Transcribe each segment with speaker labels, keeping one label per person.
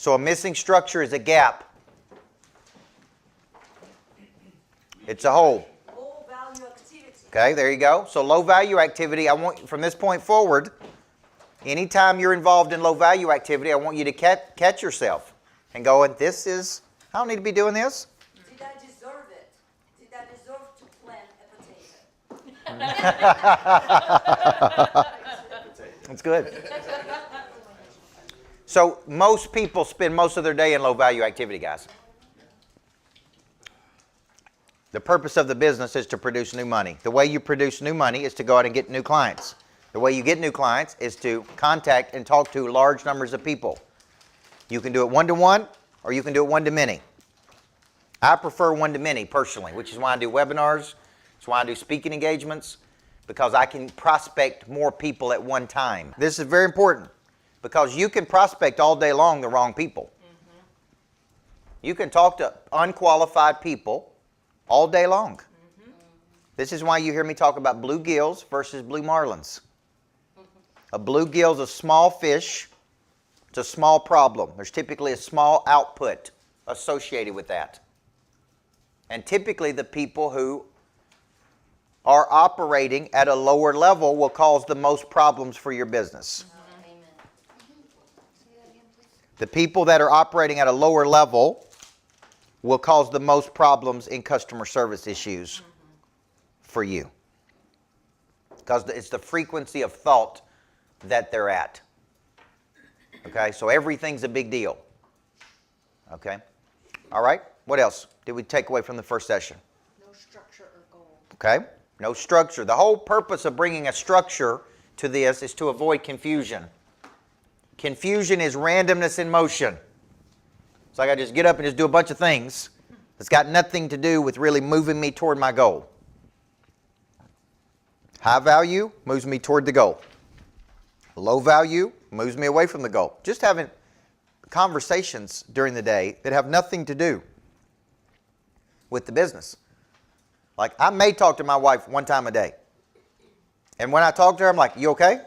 Speaker 1: So a missing structure is a gap. It's a hole.
Speaker 2: Low value activity.
Speaker 1: Okay, there you go. So low value activity, I want from this point forward, anytime you're involved in low value activity, I want you to catch yourself and go, and this is, I don't need to be doing this.
Speaker 2: Did I deserve it? Did I deserve to plant a potato?
Speaker 1: That's good. So most people spend most of their day in low value activity, guys. The purpose of the business is to produce new money. The way you produce new money is to go out and get new clients. The way you get new clients is to contact and talk to large numbers of people. You can do it one-to-one or you can do it one-to-many. I prefer one-to-many personally, which is why I do webinars. It's why I do speaking engagements, because I can prospect more people at one time. This is very important because you can prospect all day long the wrong people. You can talk to unqualified people all day long. This is why you hear me talk about bluegills versus blue marlins. A bluegill is a small fish. It's a small problem. There's typically a small output associated with that. And typically the people who are operating at a lower level will cause the most problems for your business. The people that are operating at a lower level will cause the most problems in customer service issues for you. Because it's the frequency of thought that they're at. Okay, so everything's a big deal. Okay, all right, what else did we take away from the first session?
Speaker 2: No structure or goal.
Speaker 1: Okay, no structure. The whole purpose of bringing a structure to this is to avoid confusion. Confusion is randomness in motion. It's like I just get up and just do a bunch of things that's got nothing to do with really moving me toward my goal. High value moves me toward the goal. Low value moves me away from the goal. Just having conversations during the day that have nothing to do with the business. Like I may talk to my wife one time a day. And when I talk to her, I'm like, you okay?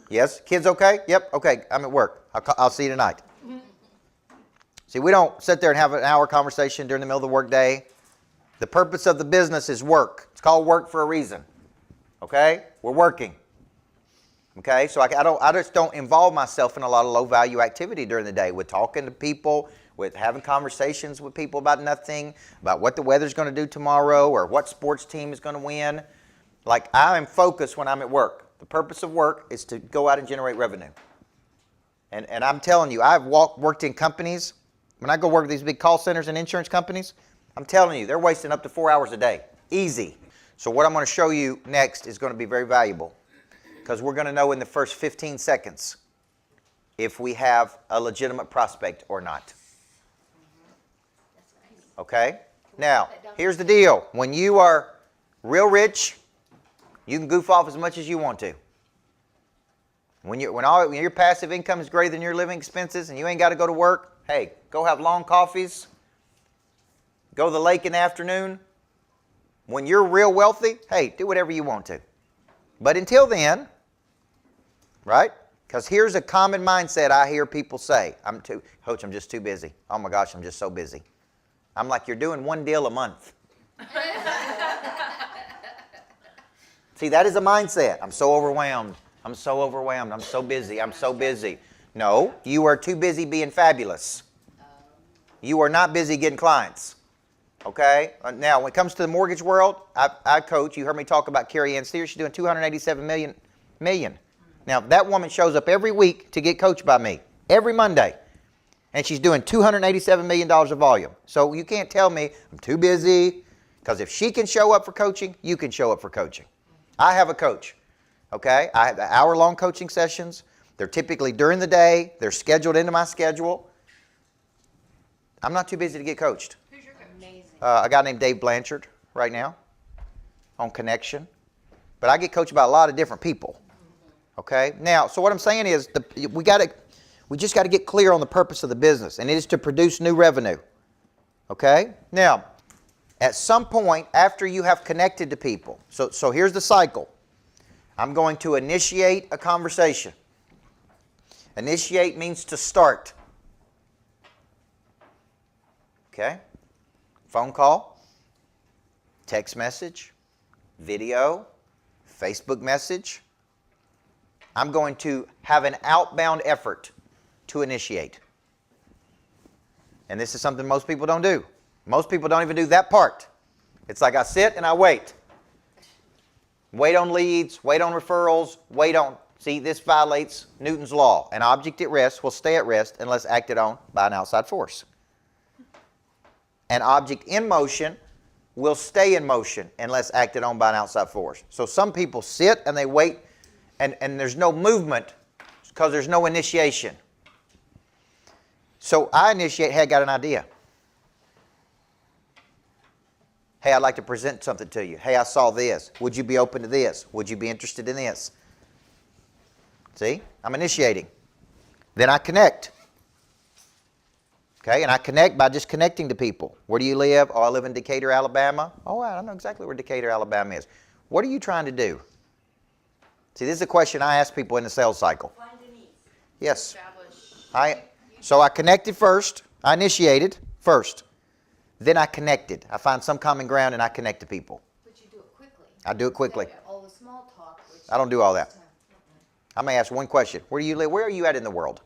Speaker 1: Yes. Kids okay? Yep. Okay. I'm at work. I'll see you tonight. See, we don't sit there and have an hour conversation during the middle of the work day. The purpose of the business is work. It's called work for a reason. Okay? We're working. Okay? So I just don't involve myself in a lot of low-value activity during the day with talking to people, with having conversations with people about nothing, about what the weather's going to do tomorrow or what sports team is going to win. Like, I am focused when I'm at work. The purpose of work is to go out and generate revenue. And I'm telling you, I've worked in companies. When I go work with these big call centers and insurance companies, I'm telling you, they're wasting up to 4 hours a day. Easy. So what I'm going to show you next is going to be very valuable because we're going to know in the first 15 seconds if we have a legitimate prospect or not. Okay? Now, here's the deal. When you are real rich, you can goof off as much as you want to. When your passive income is greater than your living expenses and you ain't got to go to work, hey, go have long coffees, go to the lake in the afternoon. When you're real wealthy, hey, do whatever you want to. But until then, right? Because here's a common mindset I hear people say. Coach, I'm just too busy. Oh my gosh, I'm just so busy. I'm like, you're doing one deal a month. See, that is a mindset. I'm so overwhelmed. I'm so overwhelmed. I'm so busy. I'm so busy. No, you are too busy being fabulous. You are not busy getting clients. Okay? Now, when it comes to the mortgage world, I coach. You heard me talk about Carrie Ann Steer. She's doing $287 million. Now, that woman shows up every week to get coached by me. Every Monday. And she's doing $287 million of volume. So you can't tell me I'm too busy. Because if she can show up for coaching, you can show up for coaching. I have a coach. Okay? I have hour-long coaching sessions. They're typically during the day. They're scheduled into my schedule. I'm not too busy to get coached.
Speaker 2: Who's your coach? Amazing.
Speaker 1: A guy named Dave Blanchard right now on Connection. But I get coached by a lot of different people. Okay? Now, so what I'm saying is we just got to get clear on the purpose of the business, and it is to produce new revenue. Okay? Now, at some point after you have connected to people, so here's the cycle. I'm going to initiate a conversation. Initiate means to start. Okay? Phone call, text message, video, Facebook message. I'm going to have an outbound effort to initiate. And this is something most people don't do. Most people don't even do that part. It's like I sit and I wait. Wait on leads, wait on referrals, wait on... See, this violates Newton's law. An object at rest will stay at rest unless acted on by an outside force. An object in motion will stay in motion unless acted on by an outside force. So some people sit and they wait and there's no movement because there's no initiation. So I initiate, hey, I got an idea. Hey, I'd like to present something to you. Hey, I saw this. Would you be open to this? Would you be interested in this? See, I'm initiating. Then I connect. Okay, and I connect by just connecting to people. Where do you live? Oh, I live in Decatur, Alabama. Oh, I don't know exactly where Decatur, Alabama is. What are you trying to do? See, this is a question I ask people in the sales cycle.
Speaker 2: Find the needs.
Speaker 1: Yes. So I connected first. I initiated first. Then I connected. I find some common ground and I connect to people.
Speaker 3: But you do it quickly.
Speaker 1: I do it quickly.
Speaker 3: All the small talk.
Speaker 1: I don't do all that. I may ask one question. Where do you live? Where are you at in the world?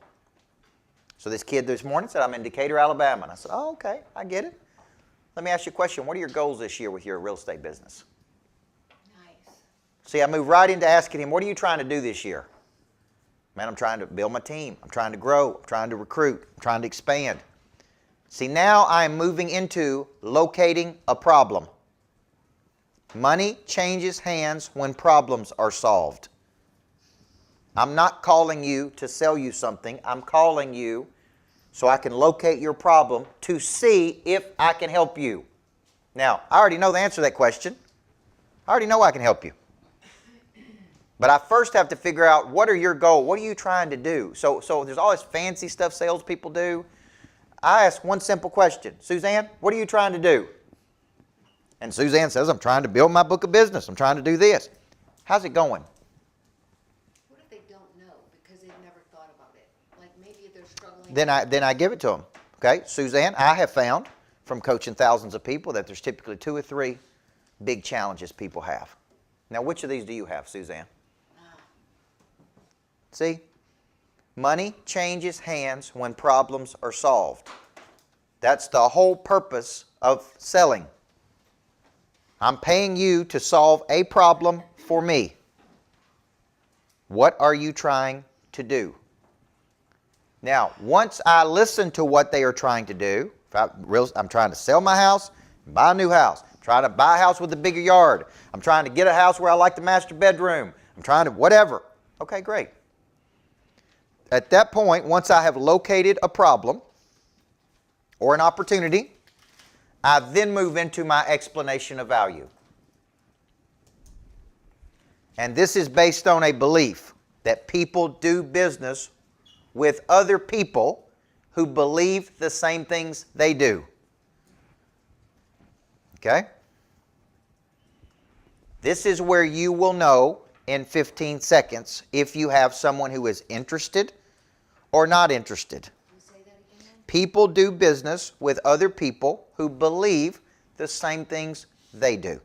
Speaker 1: So this kid this morning said, I'm in Decatur, Alabama. And I said, oh, okay, I get it. Let me ask you a question. What are your goals this year with your real estate business?
Speaker 3: Nice.
Speaker 1: See, I moved right into asking him, what are you trying to do this year? Man, I'm trying to build my team. I'm trying to grow. I'm trying to recruit. I'm trying to expand. See, now I am moving into locating a problem. Money changes hands when problems are solved. I'm not calling you to sell you something. I'm calling you so I can locate your problem to see if I can help you. Now, I already know the answer to that question. I already know I can help you. But I first have to figure out, what are your goals? What are you trying to do? So there's all this fancy stuff salespeople do. I ask one simple question. Suzanne, what are you trying to do? And Suzanne says, I'm trying to build my book of business. I'm trying to do this. How's it going?
Speaker 3: What if they don't know because they've never thought about it? Like maybe they're struggling.
Speaker 1: Then I give it to them. Okay, Suzanne, I have found from coaching thousands of people that there's typically 2 or 3 big challenges people have. Now, which of these do you have, Suzanne? See? Money changes hands when problems are solved. That's the whole purpose of selling. I'm paying you to solve a problem for me. What are you trying to do? Now, once I listen to what they are trying to do, I'm trying to sell my house, buy a new house. I'm trying to buy a house with a bigger yard. I'm trying to get a house where I like the master bedroom. I'm trying to whatever. Okay, great. At that point, once I have located a problem or an opportunity, I then move into my explanation of value. And this is based on a belief that people do business with other people who believe the same things they do. Okay? This is where you will know in 15 seconds if you have someone who is interested or not interested. People do business with other people who believe the same things they do.